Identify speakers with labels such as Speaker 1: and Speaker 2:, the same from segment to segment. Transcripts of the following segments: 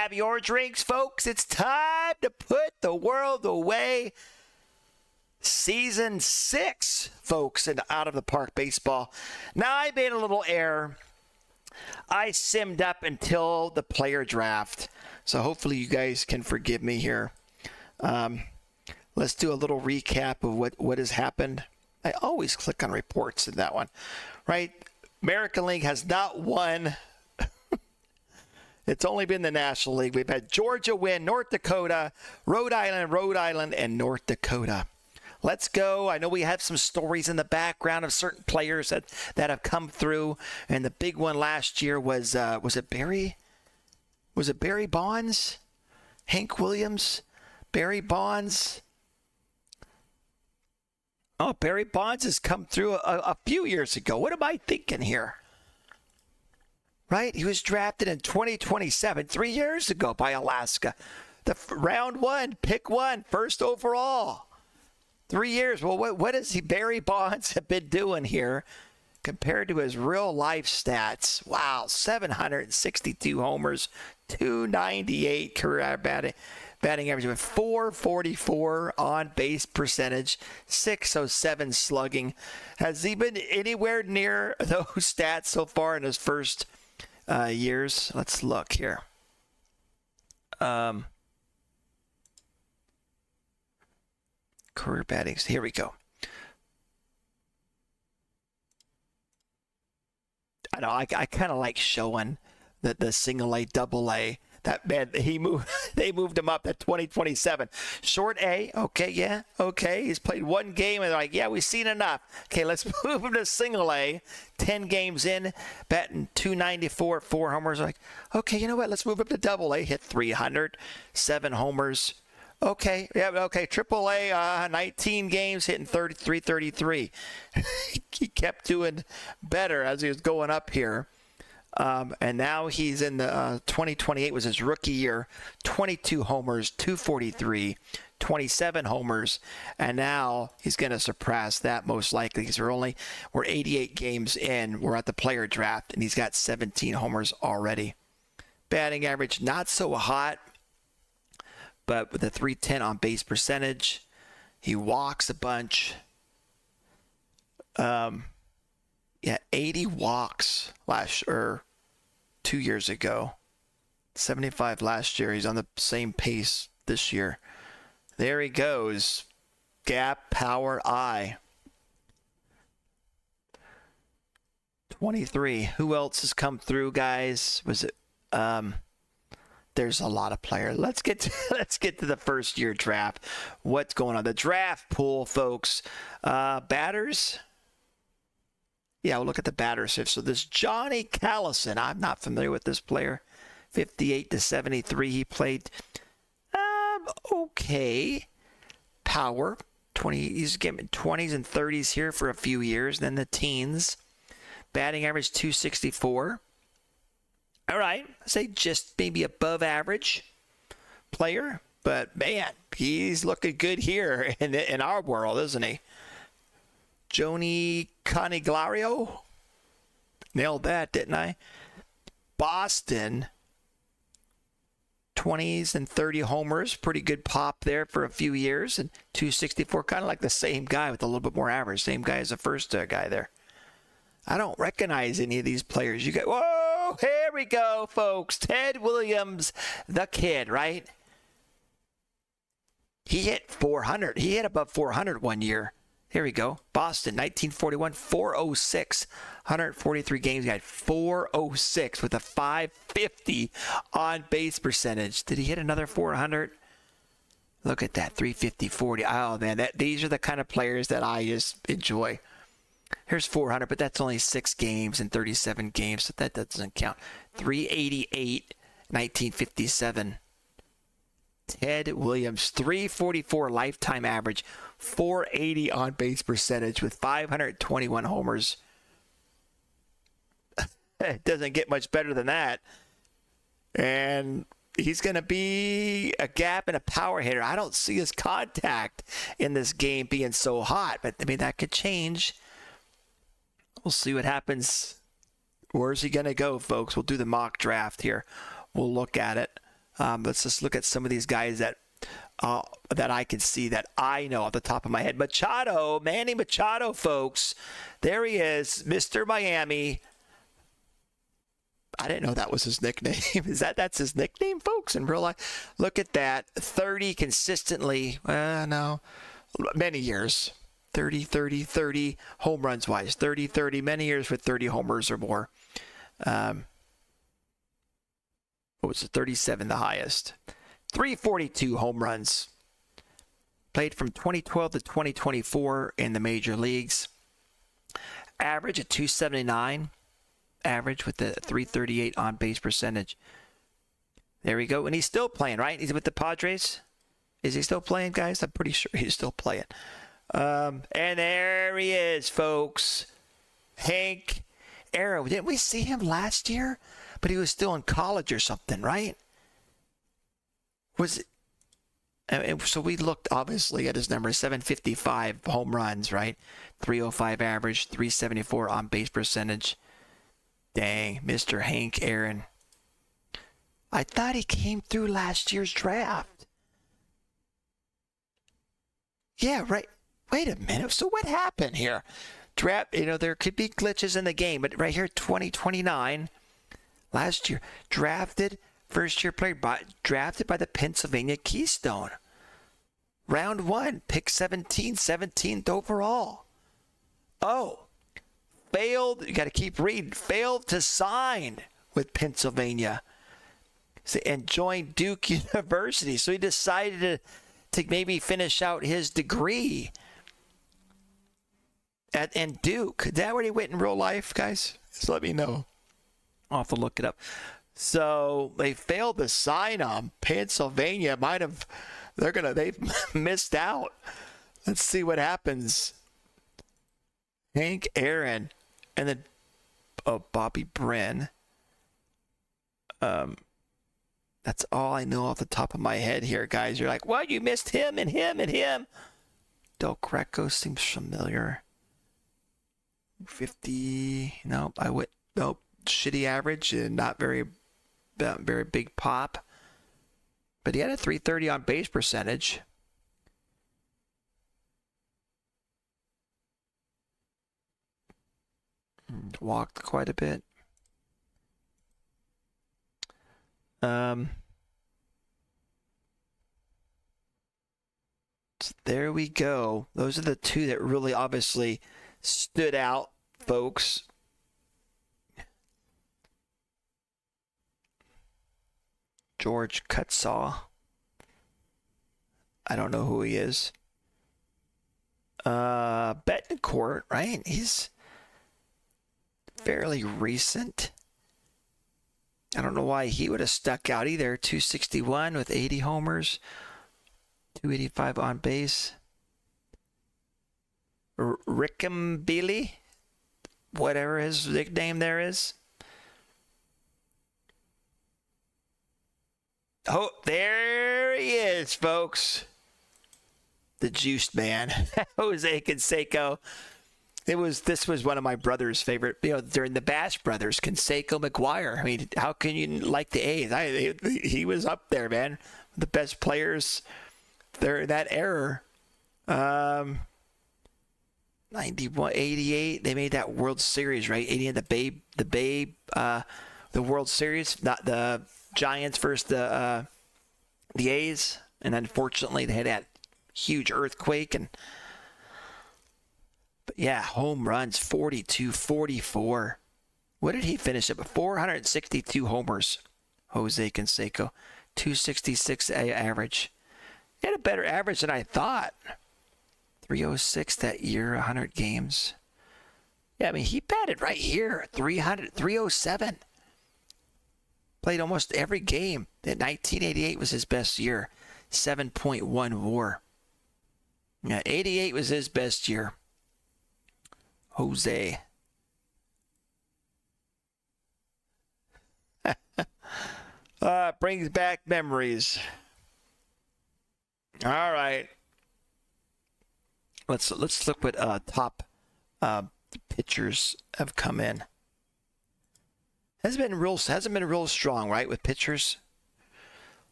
Speaker 1: grab your drinks, folks. It's time to put the world away. Season 6, folks, in Out of the Park Baseball. Now, I made a little error. I simmed up until the player draft. So hopefully you guys can forgive me here. Let's do a little recap of what has happened. I always click on reports in that one, right? American League has not won. It's only been the National League. We've had Georgia win, North Dakota, Rhode Island, and North Dakota. Let's go. I know we have some stories in the background of certain players that have come through. And the big one last year was it Barry? Was it Barry Bonds? Hank Williams? Barry Bonds? Oh, Barry Bonds has come through a few years ago. What am I thinking here? Right? He was drafted in 2027, 3 years ago by Alaska. Round 1, pick 1, first overall. 3 years. Well, what has Barry Bonds have been doing here compared to his real life stats? Wow, 762 homers, 298 career batting average, with 444 on base percentage, 607 slugging. Has he been anywhere near those stats so far in his first years? Let's look here. Career battings. Here we go. I know. I kind of like showing the single A, double A. That man, they moved him up to 2027. Short A, okay, yeah, okay. He's played one game, and they're like, yeah, we've seen enough. Okay, let's move him to single A. 10 games in, batting 294, 4 homers. Like, okay, you know what? Let's move up to double A. Hit 300, 7 homers. Okay, yeah, okay. Triple A, 19 games, hitting 333. He kept doing better as he was going up here. And now he's in the 2028 was his rookie year, 22 homers, 243, 27 homers, and now he's going to surpass that most likely because we're 88 games in. We're at the player draft, and he's got 17 homers already. Batting average not so hot, but with a 310 on base percentage, he walks a bunch. Yeah, 80 walks 2 years ago. 75 last year. He's on the same pace this year. There he goes. Gap, power, eye. 23. Who else has come through, guys? Was it there's a lot of players. Let's get to the first year draft. What's going on? The draft pool, folks. Batters. Yeah, we'll look at the batter shift. So this Johnny Callison, I'm not familiar with this player. 58 to 73, he played. Okay. Power, 20. He's getting 20s and 30s here for a few years. Then the teens. Batting average 264. All right, I say just maybe above average player, but man, he's looking good here in our world, isn't he? Joni Caniglario. Nailed that, didn't I? Boston. 20s and 30 homers. Pretty good pop there for a few years. And 264, kind of like the same guy with a little bit more average. Same guy as the first guy there. I don't recognize any of these players. You got, whoa, here we go, folks. Ted Williams, the kid, right? He hit 400. He hit above 400 one year. Here we go. Boston, 1941, 406. 143 games. He had 406 with a 550 on base percentage. Did he hit another 400? Look at that, 350, 40. Oh, man, these are the kind of players that I just enjoy. Here's 400, but that's only 6 games and 37 games, so that doesn't count. 388, 1957. Ted Williams, 344 lifetime average, 480 on base percentage with 521 homers. It doesn't get much better than that. And he's going to be a gap and a power hitter. I don't see his contact in this game being so hot, but I mean, that could change. We'll see what happens. Where's he going to go, folks? We'll do the mock draft here. We'll look at it. Let's just look at some of these guys that I can see that I know off the top of my head. Machado, Manny Machado, folks. There he is, Mr. Miami. I didn't know that was his nickname. That's his nickname, folks, in real life? Look at that. 30 consistently. No. Many years. 30 home runs wise. 30, many years with 30 homers or more. What was it? 37 the highest. 342 home runs. Played from 2012 to 2024 in the major leagues. Average at 279. Average with the 338 on base percentage. There we go. And he's still playing, right? He's with the Padres. Is he still playing, guys? I'm pretty sure he's still playing. And there he is, folks. Hank Aaron. Didn't we see him last year? But he was still in college or something, right? Was it? And so we looked, obviously, at his number, 755 home runs, right? 305 average, 374 on base percentage. Dang, Mr. Hank Aaron. I thought he came through last year's draft. Yeah, right. Wait a minute. So what happened here? Draft, there could be glitches in the game, but right here, 2029, last year, drafted, first year player, drafted by the Pennsylvania Keystone. Round 1, pick 17, 17th overall. Oh, failed, you got to keep reading, failed to sign with Pennsylvania and joined Duke University. So he decided to maybe finish out his degree at Duke. Is that where he went in real life, guys? Just let me know. I'll have to look it up. So they failed to sign him. Pennsylvania they've missed out. Let's see what happens. Hank Aaron and then Bobby Brin. That's all I know off the top of my head here, guys. You're like, well, you missed him and him and him. Del Greco seems familiar. 50. Nope. Nope. Shitty average and not very big pop. But he had a 330 on base percentage. Walked quite a bit. So there we go. Those are the two that really obviously stood out, folks. George Cutsaw. I don't know who he is. Betancourt, right? He's fairly recent. I don't know why he would have stuck out either. 261 with 80 homers. 285 on base. Rickambilly, whatever his nickname there is. Oh, there he is, folks. The juiced man, Jose Canseco. This was one of my brother's favorite, during the Bash Brothers, Canseco McGuire. I mean, how can you like the A's? He was up there, man. The best players there in that era. 91, 88, they made that World Series, right? 80 in the World Series, not the Giants versus the A's, and unfortunately they had that huge earthquake. But yeah, home runs 42, 44. What did he finish up? 462 homers. Jose Canseco, 266 average. He had a better average than I thought. 306 that year, 100 games. Yeah, I mean, he batted right here, 307. Played almost every game. 1988 was his best year, 7.1 WAR. Yeah, 88 was his best year. Jose. Brings back memories. All right. Let's look what top pitchers have come in. Hasn't been real strong, right, with pitchers.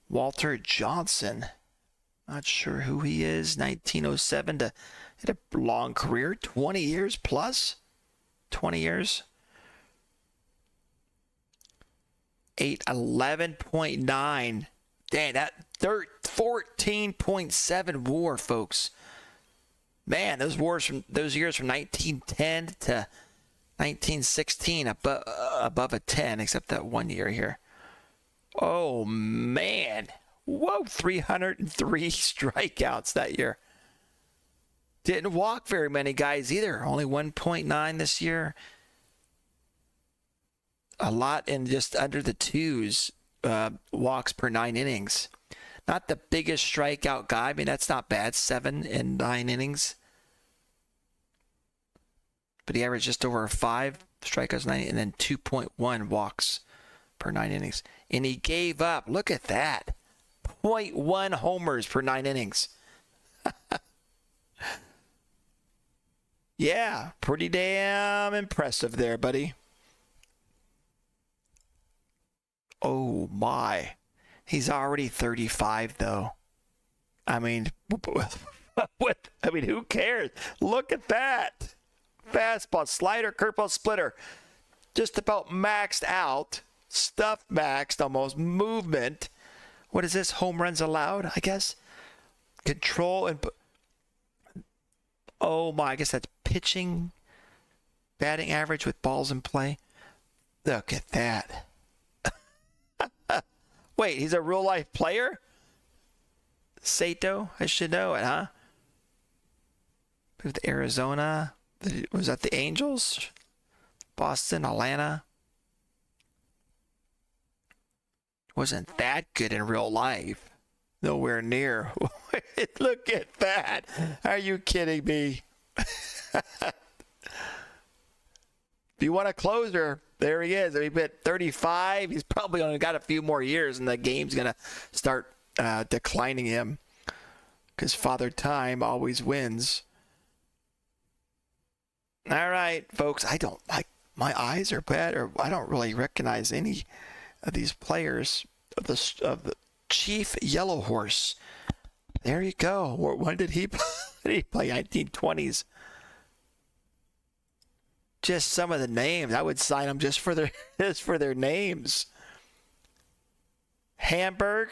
Speaker 1: Walter Johnson. Not sure who he is. 1907 to had a long career, 20 years plus. 20 years. 811.9. Dang, that 14.7 WAR, folks. Man, those years from 1910 to 1916 above a 10, except that 1 year here. Oh man. Whoa, 303 strikeouts that year. Didn't walk very many guys either. Only 1.9 this year. A lot in just under the twos, walks per 9 innings. Not the biggest strikeout guy. I mean, that's not bad. 7 in 9 innings. But he averaged just over 5 strikeouts 9 and then 2.1 walks per 9 innings. And he gave up, look at that, 0.1 homers per 9 innings. Yeah, pretty damn impressive there, buddy. Oh my. He's already 35 though. I mean, who cares? Look at that. Fastball, slider, curveball, splitter. Just about maxed out. Stuff maxed almost. Movement. What is this? Home runs allowed, I guess. Control and... Oh my, I guess that's pitching. Batting average with balls in play. Look at that. Wait, he's a real life player? Sato? I should know it, huh? With Arizona. Was that the Angels? Boston, Atlanta. Wasn't that good in real life. Nowhere near. Look at that. Are you kidding me? If you want a closer, there he is. He's at 35. He's probably only got a few more years, and the game's going to start declining him because Father Time always wins. All right, folks. I don't like my eyes are bad, or I don't really recognize any of these players of the Chief Yellow Horse. There you go. When did he play? Did he play 1920s? Just some of the names. I would sign them just for their names. Hamburg.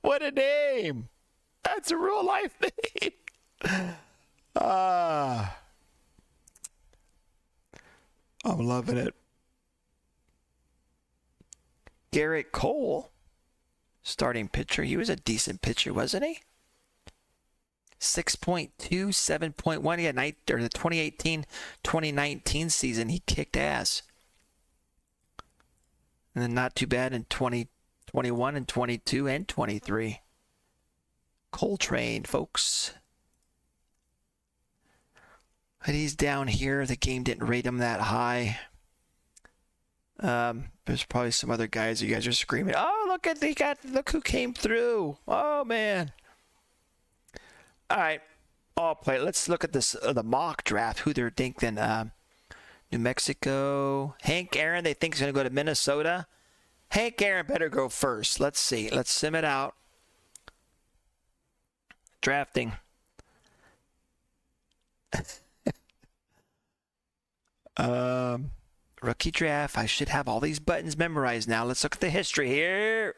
Speaker 1: What a name. That's a real life name. I'm loving it. Garrett Cole, starting pitcher. He was a decent pitcher, wasn't he? 6.2, 7.1. He had the 2018-2019 season. He kicked ass. And then not too bad in 2021 and 22 and 23. Coltrane, folks. But he's down here. The game didn't rate him that high. There's probably some other guys you guys are screaming, oh, look who came through. Oh, man. All right. I'll play. Let's look at this the mock draft, who they're thinking. New Mexico. Hank Aaron, they think is going to go to Minnesota. Hank Aaron better go first. Let's see. Let's sim it out. Drafting. Rookie draft. I should have all these buttons memorized now. Let's look at the history here.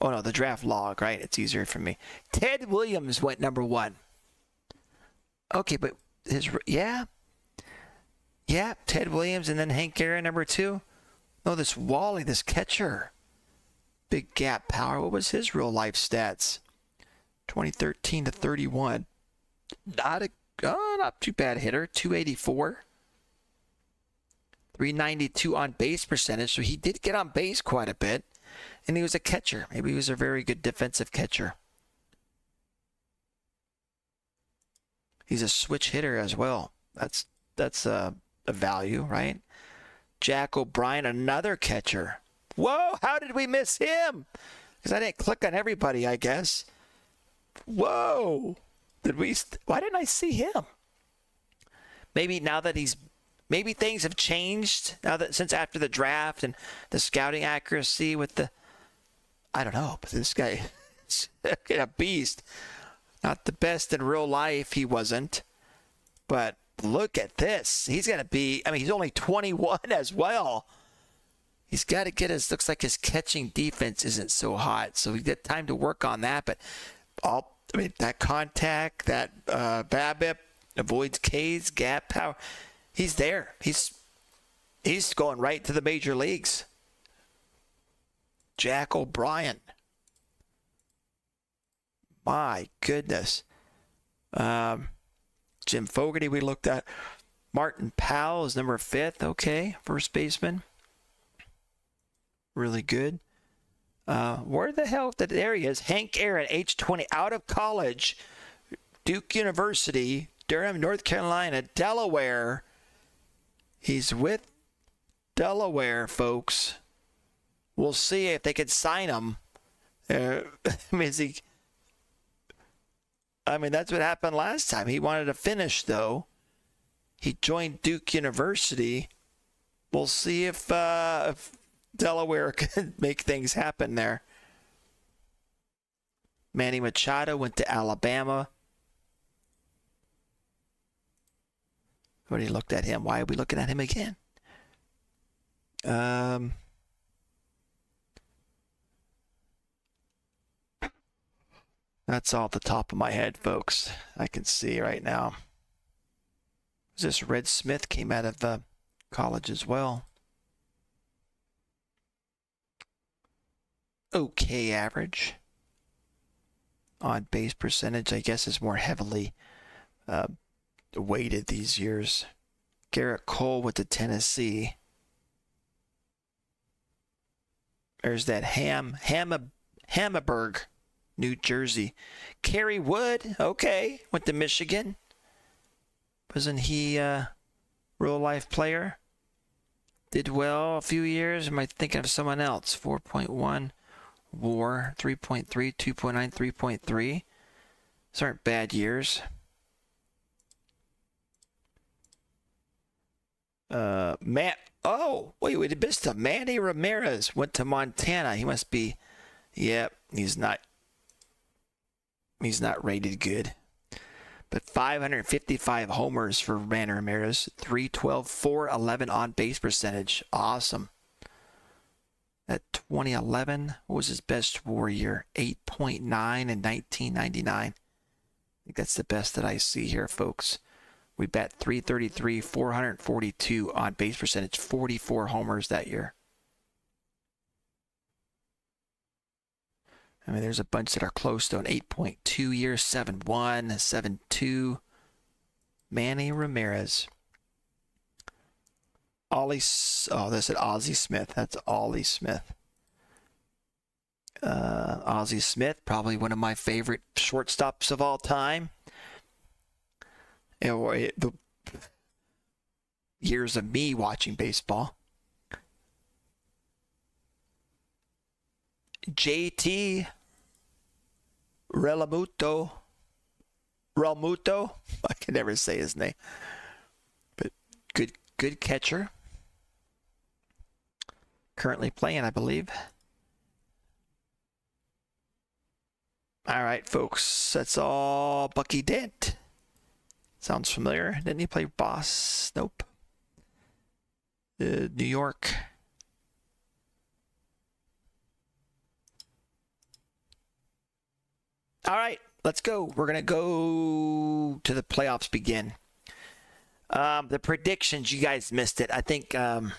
Speaker 1: Oh, no, the draft log, right? It's easier for me. Ted Williams went number 1. Okay, but yeah, Ted Williams and then Hank Aaron number 2. No, this Wally, this catcher. Big gap power. What was his real life stats? 2013 to 31. Not too bad hitter. 284. 392 on base percentage. So he did get on base quite a bit. And he was a catcher. Maybe he was a very good defensive catcher. He's a switch hitter as well. That's a value, right? Jack O'Brien, another catcher. Whoa, how did we miss him? Because I didn't click on everybody, I guess. Whoa. Why didn't I see him? Maybe now that he's maybe things have changed now that since after the draft and the scouting accuracy with the, I don't know, but this guy is a beast. Not the best in real life, he wasn't. But look at this. He's going to be, I mean, he's only 21 as well. He's got to get his, looks like his catching defense isn't so hot. So we get time to work on that. But that contact, that BABIP, avoids K's, gap power. He's there. He's going right to the major leagues. Jack O'Brien. My goodness. Jim Fogarty we looked at. Martin Powell is number 5th. Okay, first baseman. Really good. Where the hell? There he is. Hank Aaron, age 20, out of college. Duke University, Durham, North Carolina, Delaware. He's with Delaware, folks. We'll see if they could sign him. That's what happened last time. He wanted to finish, though. He joined Duke University. We'll see if Delaware can make things happen there. Manny Machado went to Alabama. Already looked at him. Why are we looking at him again? That's all at the top of my head, folks. I can see right now. This Red Smith came out of college as well. Okay average. On base percentage, I guess, is more heavily weighted these years. Garrett Cole went to Tennessee. There's that Hammaburg, New Jersey. Kerry Wood, okay, went to Michigan. Wasn't he a real-life player? Did well a few years. Am I thinking of someone else? 4.1. WAR, 3.3, 2.9, 3.3. These aren't bad years. We missed him. Manny Ramirez went to Montana. He must be, he's not rated good. But 555 homers for Manny Ramirez, 312, 411 on base percentage. Awesome. At 2011, what was his best WAR year? 8.9 in 1999. I think that's the best that I see here, folks. We bat 333, 442 on base percentage, 44 homers that year. I mean, there's a bunch that are close to an 8.2 year, 7.1, 7.2. Manny Ramirez. They said Ozzie Smith. That's Ollie Smith. Ozzie Smith, probably one of my favorite shortstops of all time. The years of me watching baseball. JT Realmuto. I can never say his name. But good catcher. Currently playing, I believe. All right, folks. That's all. Bucky Dent. Sounds familiar. Didn't he play Boss? Nope. New York. All right, let's go. We're going to go to the playoffs begin. The predictions, you guys missed it. I think, I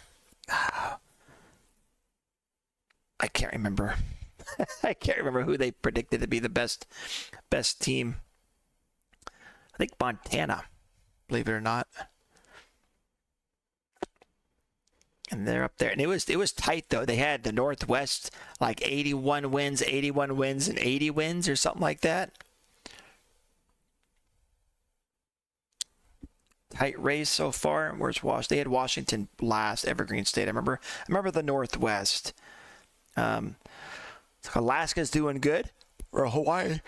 Speaker 1: can't remember. I can't remember who they predicted to be the best team. I think Montana, believe it or not. And they're up there. And it was tight, though. They had the Northwest, like 81 wins, and 80 wins or something like that. Tight race so far. Where's Washington? They had Washington last, Evergreen State. I remember the Northwest. Alaska's doing good. Or Hawaii.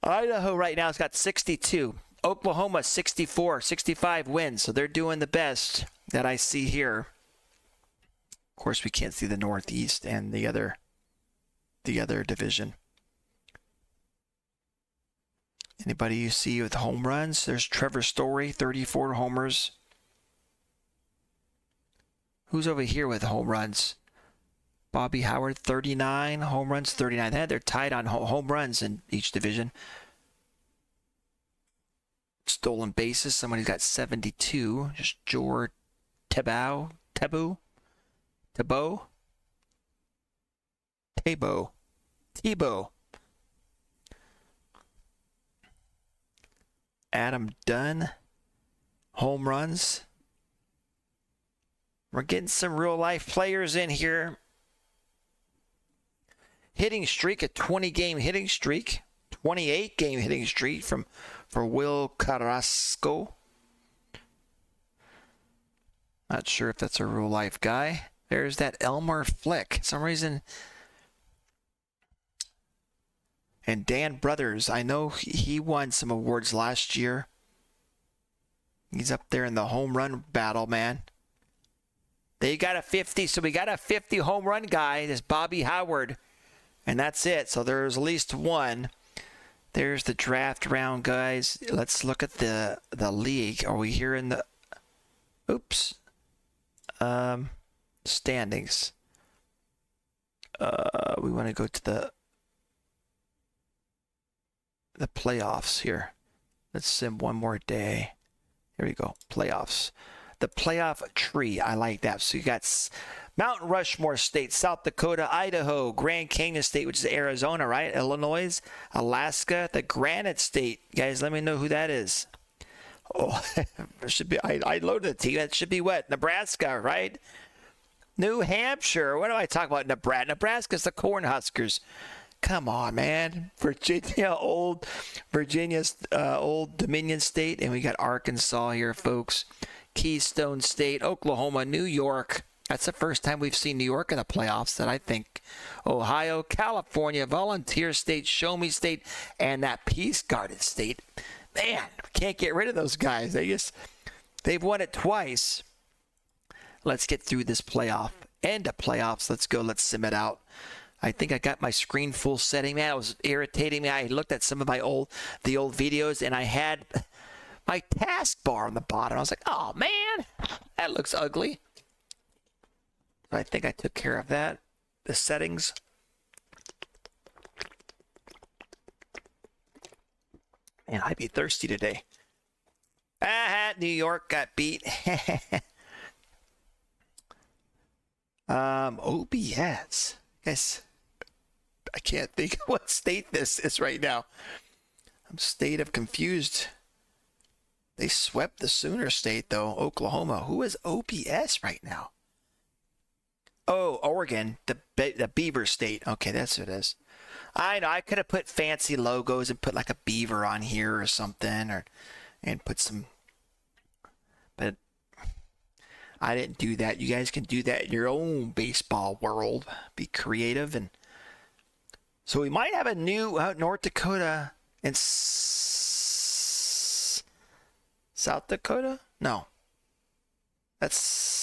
Speaker 1: Idaho right now has got 62. Oklahoma 64, 65 wins. So they're doing the best that I see here. Of course, we can't see the Northeast and the other division. Anybody you see with home runs? There's Trevor Story, 34 homers. Who's over here with home runs? Bobby Howard, 39 home runs, 39. They're tied on home runs in each division. Stolen bases, somebody's got 72. Just George Tebow. Adam Dunn, home runs. We're getting some real life players in here. Hitting streak, a 20-game hitting streak, 28-game hitting streak for Will Carrasco. Not sure if that's a real life guy. There's that Elmer Flick. For some reason. And Dan Brothers, I know he won some awards last year. He's up there in the home run battle, man. They got a 50, so we got a 50 home run guy. This Bobby Howard. And that's it. So there's at least one. There's the draft round, guys. Let's look at the league. Are we here in the standings? We want to go to the playoffs here. Let's sim one more day. Here we go. Playoffs. The playoff tree. I like that. So you got Mount Rushmore State, South Dakota, Idaho, Grand Canyon State, which is Arizona, right? Illinois, Alaska, the Granite State. Guys, let me know who that is. Oh, it should be. I loaded the team. That should be what? Nebraska, right? New Hampshire. What do I talk about? Nebraska's the Cornhuskers. Come on, man. Virginia, old Dominion State. And we got Arkansas here, folks. Keystone State, Oklahoma, New York. That's the first time we've seen New York in the playoffs that I think. Ohio, California, Volunteer State, Show Me State, and that Peace Garden State. Man, can't get rid of those guys. They've won it twice. Let's get through this playoff. End of playoffs. Let's go. Let's sim it out. I think I got my screen full setting, man. It was irritating me. I looked at some of my old videos, and I had my taskbar on the bottom. I was like, oh, man, that looks ugly. I think I took care of that. The settings. Man, I'd be thirsty today. New York got beat. OBS. Guys, I can't think of what state this is right now. I'm state of confused. They swept the Sooner State, though. Oklahoma. Who is OBS right now? Oh, Oregon, the Beaver State. Okay, that's what it is. I know. I could have put fancy logos and put like a beaver on here or something, and put some. But I didn't do that. You guys can do that in your own baseball world. Be creative, and so we might have a new North Dakota and South Dakota. No, that's.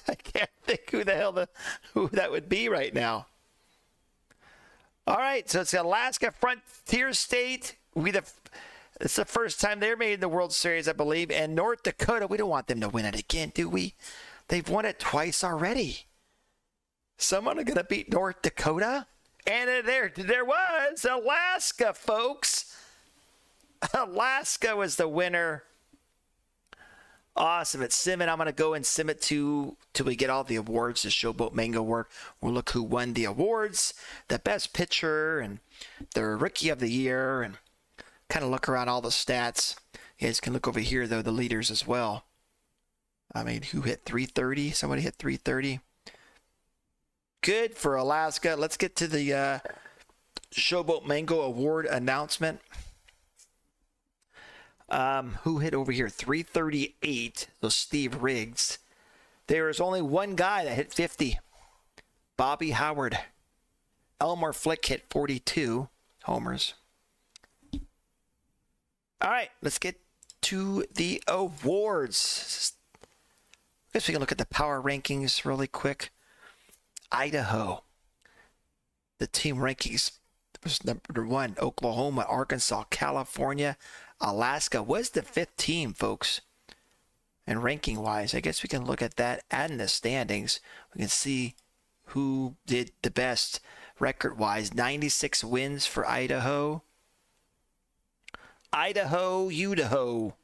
Speaker 1: I can't think who that would be right now. All right, so it's Alaska Frontier State. It's the first time they're made in the World Series, I believe. And North Dakota, we don't want them to win it again, do we? They've won it twice already. Someone going to beat North Dakota? And there was Alaska, folks. Alaska was the winner. Awesome. It's Simmon. I'm going to go and sim it till we get all the awards. The Showboat Mango work. We'll look who won the awards, the best pitcher, and the rookie of the year, and kind of look around all the stats. You guys can look over here, though, the leaders as well. I mean, who hit 330? Somebody hit 330. Good for Alaska. Let's get to the Showboat Mango Award announcement. Who hit over here? 338. So Steve Riggs. There is only one guy that hit 50. Bobby Howard. Elmer Flick hit 42 homers. All right, let's get to the awards. I guess we can look at the power rankings really quick. Idaho, the team rankings was number 1. Oklahoma, Arkansas, California, Alaska was the 5th team, folks. And ranking wise, I guess we can look at that and the standings. We can see who did the best record wise. 96 wins for Idaho. Idaho, Idaho.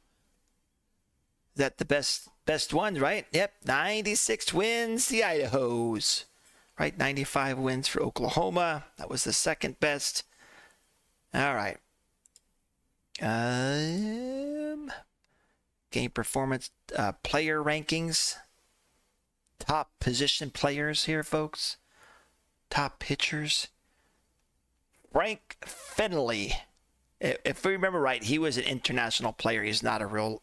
Speaker 1: Is that the best ones, right? Yep, 96 wins, the Idahos. Right, 95 wins for Oklahoma. That was the second best. All right. Game performance, player rankings. Top position players here, folks. Top pitchers. Frank Finley. If we remember right, he was an international player. He's not a real...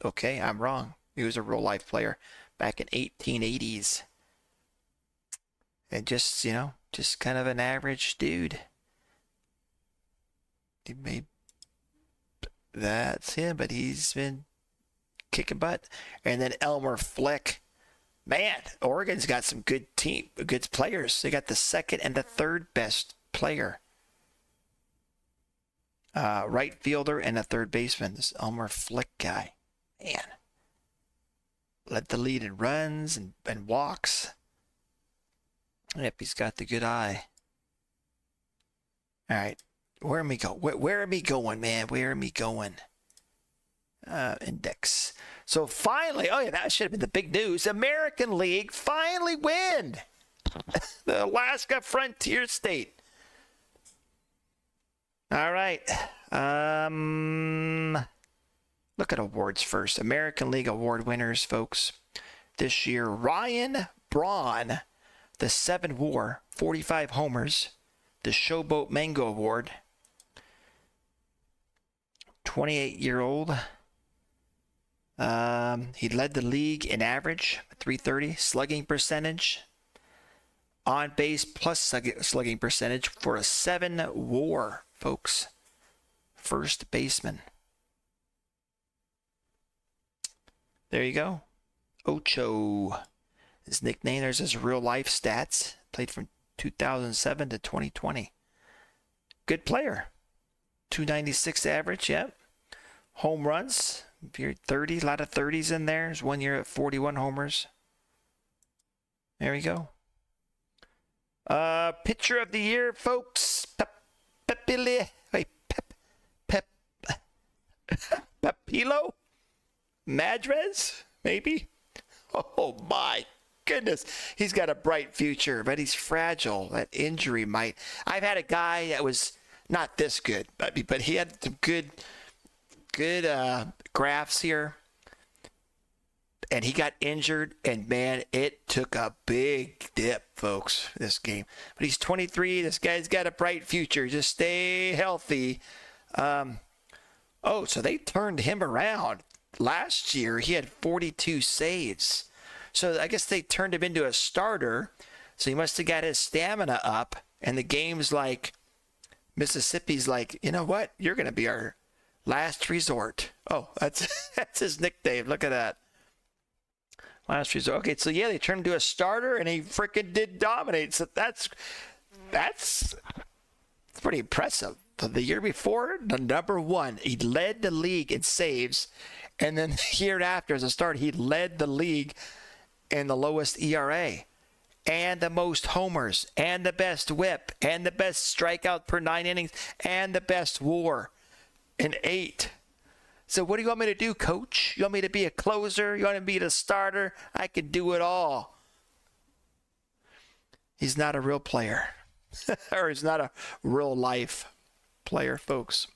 Speaker 1: Okay, I'm wrong. He was a real life player back in 1880s. And just, just kind of an average dude. He made... That's him, but he's been kicking butt. And then Elmer Flick. Man, Oregon's got some good players. They got the second and the third best player. Right fielder and a third baseman. This Elmer Flick guy. Man. Led the lead in runs and walks. Yep, he's got the good eye. All right. Where am I going? Where am I going, man? Where am I going? Index. So finally, oh yeah, that should have been the big news. American League finally win. The Alaska Frontier State. All right. Look at awards first. American League award winners, folks. This year, Ryan Braun, the 7 WAR, 45 homers, the Showboat Mango Award. 28-year-old. He led the league in average, 330, slugging percentage, on base plus slugging percentage for a 7 WAR, folks. First baseman. There you go. Ocho. His nickname, there's his real life stats. Played from 2007 to 2020. Good player. 296 average, yep. Home runs, 30, a lot of 30s in there. There's 1 year at 41 homers. There we go. Pitcher of the year, folks. Pepilo? Madres, maybe? Oh, my goodness. He's got a bright future, but he's fragile. That injury might... I've had a guy that was not this good, but he had some good graphs here. And he got injured, and, man, it took a big dip, folks, this game. But he's 23. This guy's got a bright future. Just stay healthy. So they turned him around. Last year, he had 42 saves. So I guess they turned him into a starter. So he must have got his stamina up. And the game's like, Mississippi's like, you know what? You're going to be our last resort. Oh, that's his nickname. Look at that. Last resort. Okay, so yeah, they turned him to a starter, and he freaking did dominate. So that's pretty impressive. The year before, the number 1, he led the league in saves, and then the year after, as a starter, he led the league in the lowest ERA, and the most homers, and the best WHIP, and the best strikeout per 9 innings, and the best WAR in 8. So what do you want me to do, coach? You want me to be a closer? You want me to be the starter? I can do it all. He's not a real player. Or he's not a real life player, folks.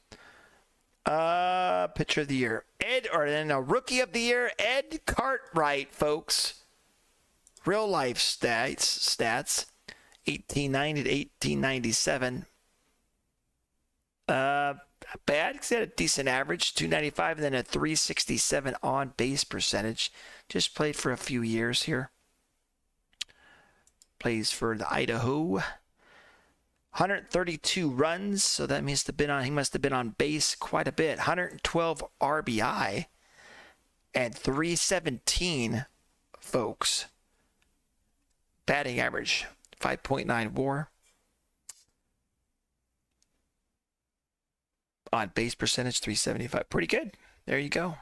Speaker 1: Pitcher of the year. Rookie of the year, Ed Cartwright, folks. Real life stats. 1890 to 1897. Bad, because he had a decent average, 295, and then a 367 on base percentage. Just played for a few years here. Plays for the Idaho. 132 runs, so that means he must have been on base quite a bit. 112 RBI and 317, folks. Batting average, 5.9 WAR. On base percentage, 375. Pretty good. There you go.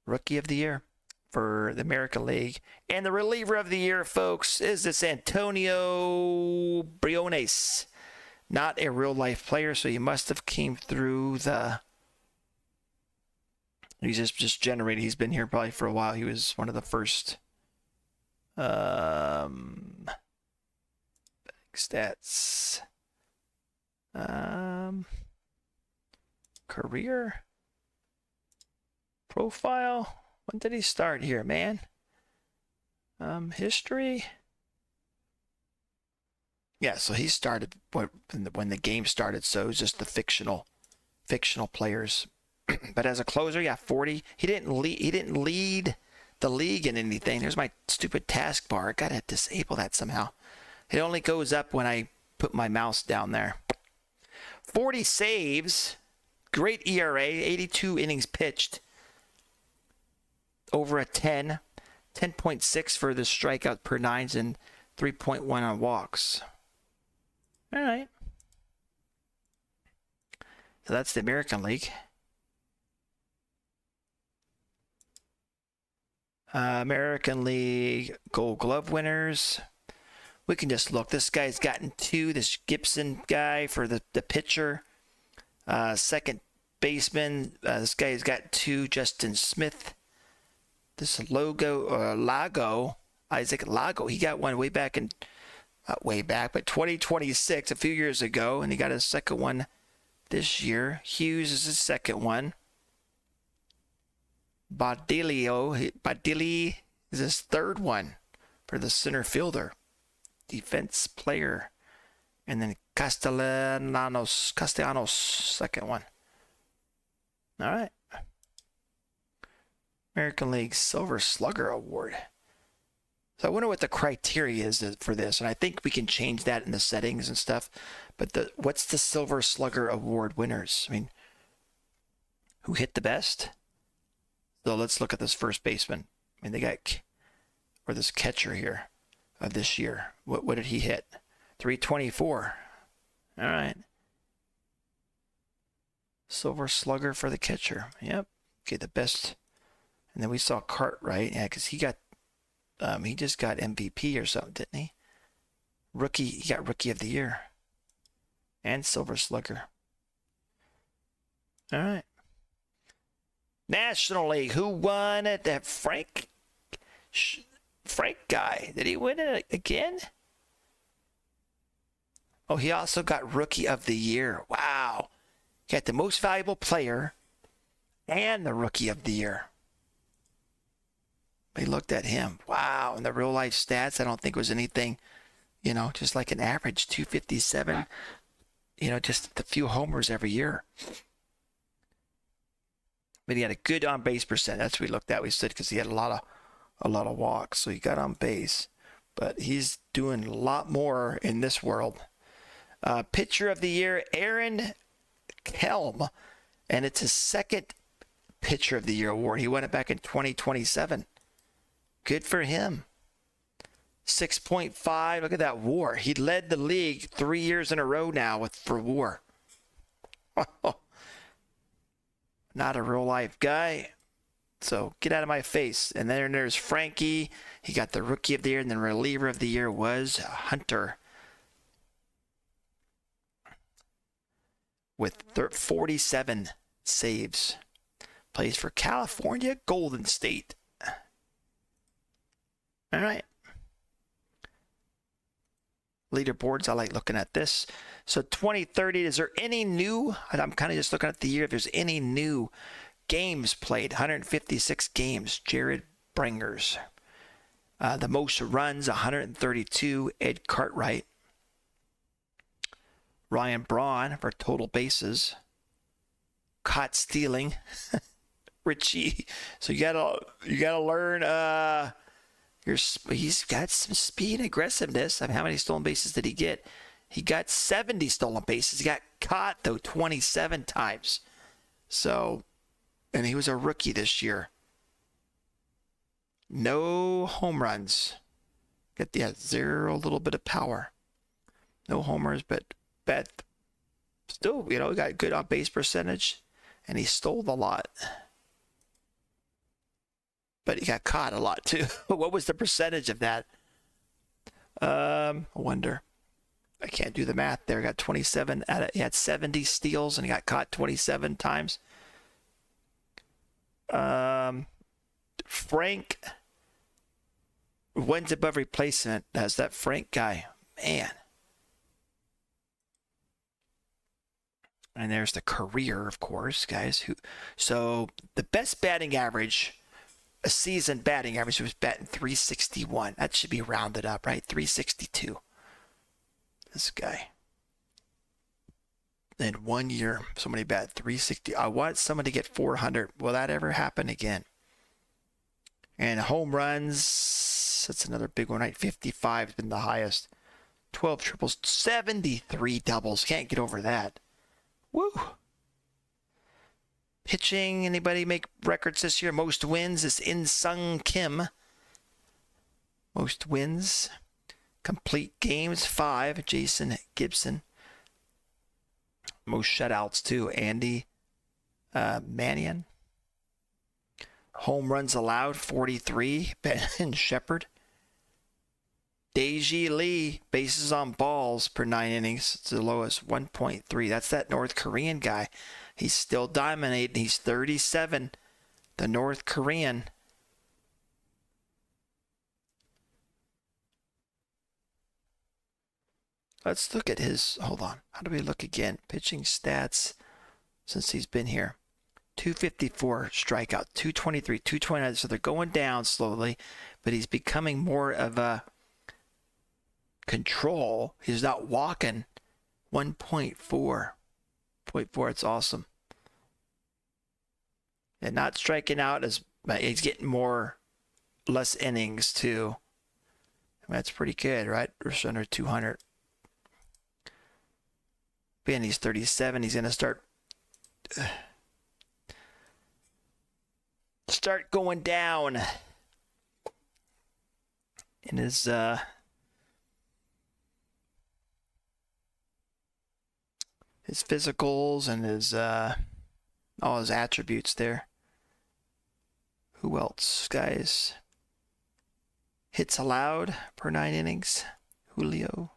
Speaker 1: Rookie of the year for the American League. And the reliever of the year, folks, is this Antonio Briones. Not a real-life player, so he must have came through the... He's just generated. He's been here probably for a while. He was one of the first stats. Career profile. When did he start here, man? History. Yeah, so he started when the game started. So it was just the fictional players. But as a closer, yeah, 40. He didn't lead the league in anything. There's my stupid taskbar. I gotta disable that somehow. It only goes up when I put my mouse down there. 40 saves. Great ERA. 82 innings pitched. Over a 10. 10.6 for the strikeout per nines and 3.1 on walks. All right. So that's the American League. American League Gold Glove winners. We can just look. This guy's gotten 2. This Gibson guy for the pitcher. Second baseman. This guy's got 2. Justin Smith. This Lago. Isaac Lago. He got one way back in, not way back, but 2026, a few years ago. And he got his second one this year. Hughes is his second one. Badili is his third one for the center fielder, defense player, and then Castellanos, second one. All right. American League Silver Slugger Award. So I wonder what the criteria is for this, and I think we can change that in the settings and stuff. But what's the Silver Slugger Award winners? I mean, who hit the best? So let's look at this first baseman. I mean, they got, or this catcher here of this year. What did he hit? 324. All right. Silver Slugger for the catcher. Yep. Okay, the best. And then we saw Cartwright. Yeah, because he just got MVP or something, didn't he? He got Rookie of the Year. And Silver Slugger. All right. National League, who won it? That Frank guy. Did he win it again? Oh, he also got Rookie of the Year. Wow. Got the most valuable player and the Rookie of the Year. We looked at him. Wow. And the real life stats, I don't think was anything, just like an average 257, just a few homers every year. But he had a good on base percent. That's what we looked at. We said because he had a lot of walks, so he got on base. But he's doing a lot more in this world. Pitcher of the Year, Aaron Kelm, and it's his second Pitcher of the Year award. He won it back in 2027. Good for him. 6.5. Look at that WAR. He led the league 3 years in a row now for WAR. Not a real life guy. So get out of my face. And then there's Frankie. He got the Rookie of the Year, and then reliever of the year was Hunter with 47 saves. Plays for California Golden State. All right. Leaderboards, I like looking at this. So 2030, is there any new, I'm kind of just looking at the year, if there's any new games played. 156 games, Jared Bringers. The most runs, 132, Ed Cartwright. Ryan Braun for total bases. Caught stealing, Richie. So you gotta learn. He's got some speed and aggressiveness. I mean, how many stolen bases did he get? He got 70 stolen bases. He got caught, though, 27 times. So, and he was a rookie this year. No home runs. Got the zero, little bit of power. No homers, but still, you know, got good on base percentage, and he stole a lot. But he got caught a lot too. What was the percentage of that? I wonder. I can't do the math there. Got 27 at it. He had 70 steals and he got caught 27 times. Frank wins above replacement. That's that Frank guy. Man. And there's the career, of course, guys. So the best batting average, a season batting average, was batting 361. That should be rounded up, right? 362. This guy. In 1 year, somebody bat 360. I want somebody to get 400. Will that ever happen again? And home runs, that's another big one, right? 55 has been the highest. 12 triples, 73 doubles. Can't get over that. Woo! Pitching, anybody make records this year? Most wins is In-Sung Kim. Most wins. Complete games, 5. Jason Gibson. Most shutouts, too. Andy Mannion. Home runs allowed, 43. Ben Shepard. Daiji Lee, bases on balls per 9 innings. It's the lowest, 1.3. That's that North Korean guy. He's still dominating. He's 37. The North Korean. Let's look at his, hold on. How do we look again? Pitching stats since he's been here. 254 strikeout, 223, 229. So they're going down slowly, but he's becoming more of a control. He's not walking. 1.4. 0.4, it's awesome. And not striking out as he's getting less innings too. That's pretty good, right? Just under 200. Ben, he's 37. He's gonna start going down in his physicals and his all his attributes there. Who else, guys? Hits allowed per 9 innings. Julio.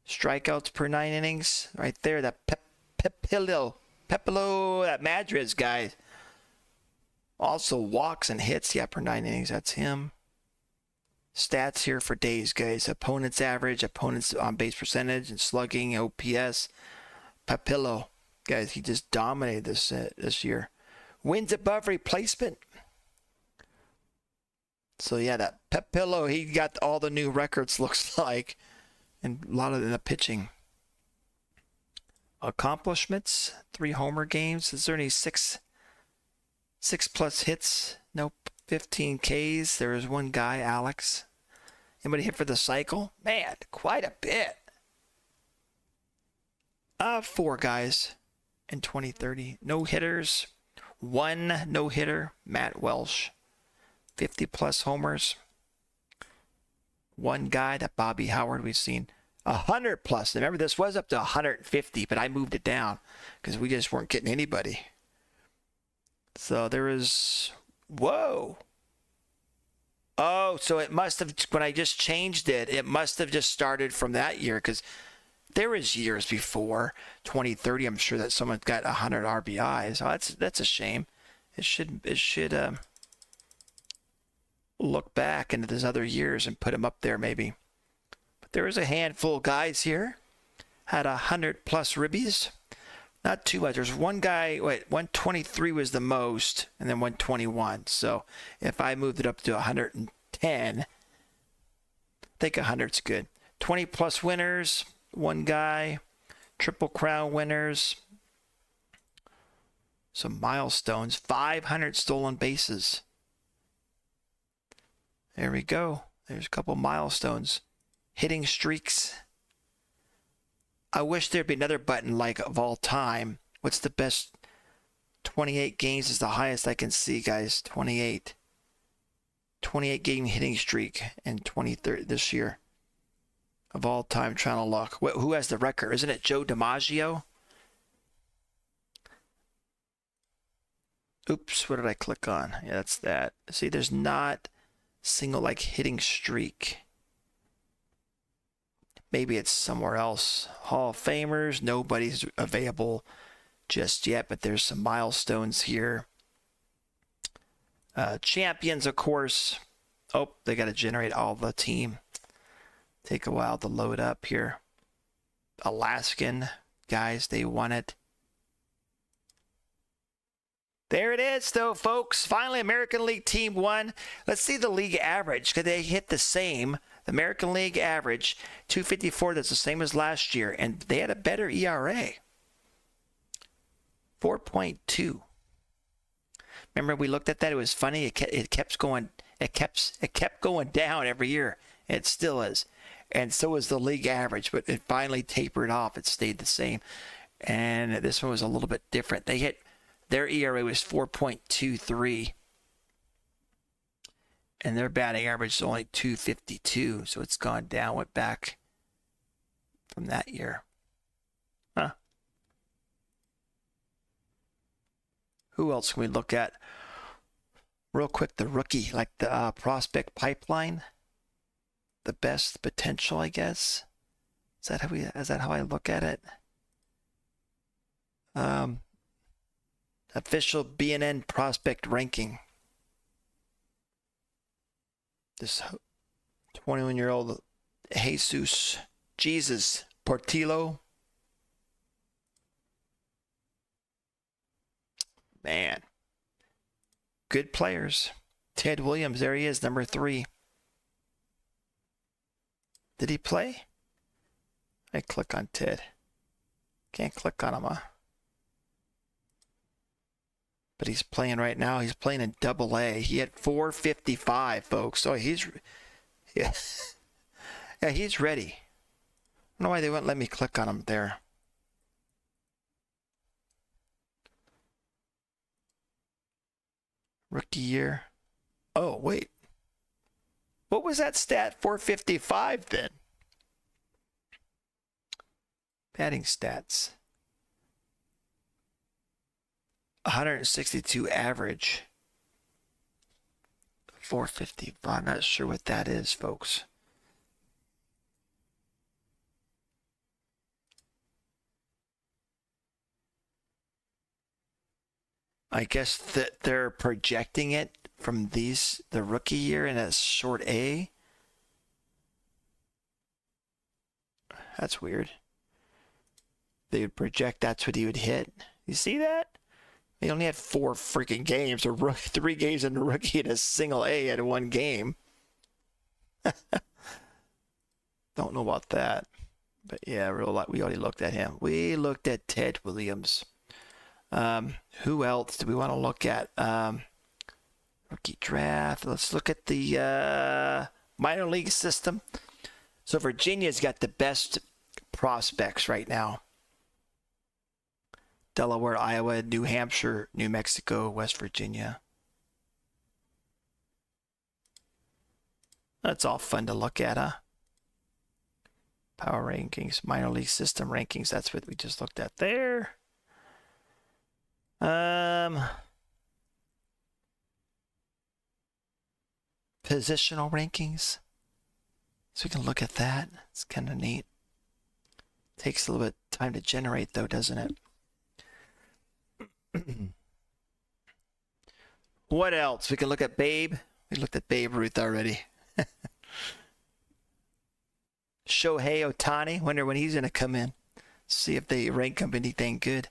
Speaker 1: Strikeouts per 9 innings. Right there, that Pepillo, that Madrid guy. Also walks and hits, yeah, per 9 innings. That's him. Stats here for days, guys. Opponent's average, opponent's on base percentage, and slugging, OPS. Papillo, guys, he just dominated this year. Wins above replacement. So yeah, that Papillo, he got all the new records, looks like, and a lot of the pitching. Accomplishments: 3 homer games. Is there any six plus hits? Nope. 15 Ks. There is one guy, Alex. Anybody hit for the cycle? Man, quite a bit. 4 guys in 2030. No hitters. 1 no hitter, Matt Welsh. 50 plus homers. 1 guy, that Bobby Howard, we've seen 100 plus. Remember, this was up to 150, but I moved it down because we just weren't getting anybody. So there is, whoa. Oh, so it must have, when I just changed it, it must have just started from that year, because there was years before 2030. I'm sure that someone got 100 RBIs. Oh, that's a shame. It should look back into those other years and put them up there maybe. But there was a handful of guys here had 100 plus ribbies. Not too much. There's one guy, 123 was the most, and then 121. So if I moved it up to 110, I think 100's good. 20 plus winners, 1 guy. Triple Crown winners. Some milestones. 500 stolen bases. There we go. There's a couple milestones. Hitting streaks. I wish there'd be another button like of all time. What's the best? 28 games is the highest I can see, guys. 28 game hitting streak in 2030 this year of all time. Trying to look. Who has the record? Isn't it Joe DiMaggio? Oops, what did I click on? Yeah, that's that. See, there's not single like hitting streak. Maybe it's somewhere else. Hall of Famers, nobody's available just yet, but there's some milestones here. Champions, of course. Oh, they got to generate all the team. Take a while to load up here. Alaskan guys, they won it. There it is, though, folks. Finally, American League team won. Let's see the league average. Could they hit the same? The American League average, 254. That's the same as last year, and they had a better ERA, 4.2. Remember, we looked at that. It was funny. It kept going down every year. It still is, and so is the league average. But it finally tapered off. It stayed the same, and this one was a little bit different. They hit. Their ERA was 4.23, and their batting average is only 252, so it's gone down, went back from that year. Huh? Who else can we look at? Real quick, the rookie, like the prospect pipeline, the best potential, I guess. Is that how I look at it? Official BNN prospect ranking. This 21-year-old Jesus Portillo. Man. Good players. Ted Williams, there he is, number 3. Did he play? I click on Ted. Can't click on him, huh? But he's playing right now. He's playing in Double-A. He had 455, folks. So he's he's ready. I don't know why they wouldn't let me click on him there. Rookie year. Oh, wait. What was that stat? 455 then. Batting stats. 162 average. 455. I'm not sure what that is, folks. I guess that they're projecting it from the rookie year in a short A. That's weird. They would project that's what he would hit. You see that? He only had 4 freaking games, or 3 games in the rookie in a single A at 1 game. Don't know about that. But yeah, we already looked at him. We looked at Ted Williams. Who else do we want to look at? Rookie draft. Let's look at the minor league system. So Virginia's got the best prospects right now. Delaware, Iowa, New Hampshire, New Mexico, West Virginia. That's all fun to look at, huh? Power rankings, minor league system rankings. That's what we just looked at there. Positional rankings. So we can look at that. It's kind of neat. Takes a little bit of time to generate, though, doesn't it? What else? We can look at Babe. We looked at Babe Ruth already. Shohei Ohtani. Wonder when he's going to come in. See if they rank him anything good.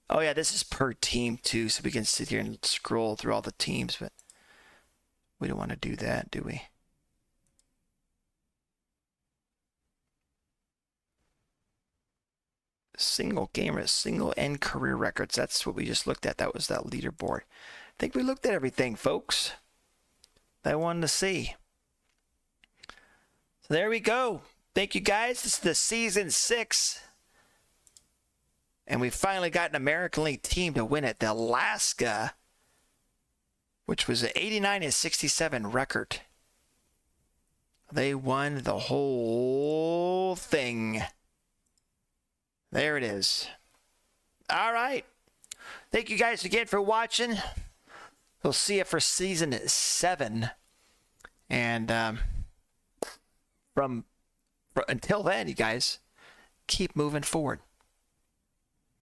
Speaker 1: Oh, yeah, this is per team, too, so we can sit here and scroll through all the teams, but we don't want to do that, do we? Single gamer, single end career records. That's what we just looked at. That was that leaderboard. I think we looked at everything, folks, that I wanted to see. So there we go. Thank you, guys. This is the season 6. And we finally got an American League team to win it. The Alaska, which was an 89-67 record. They won the whole thing. There it is. All right. Thank you guys again for watching. We'll see you for season 7. And until then, you guys, keep moving forward.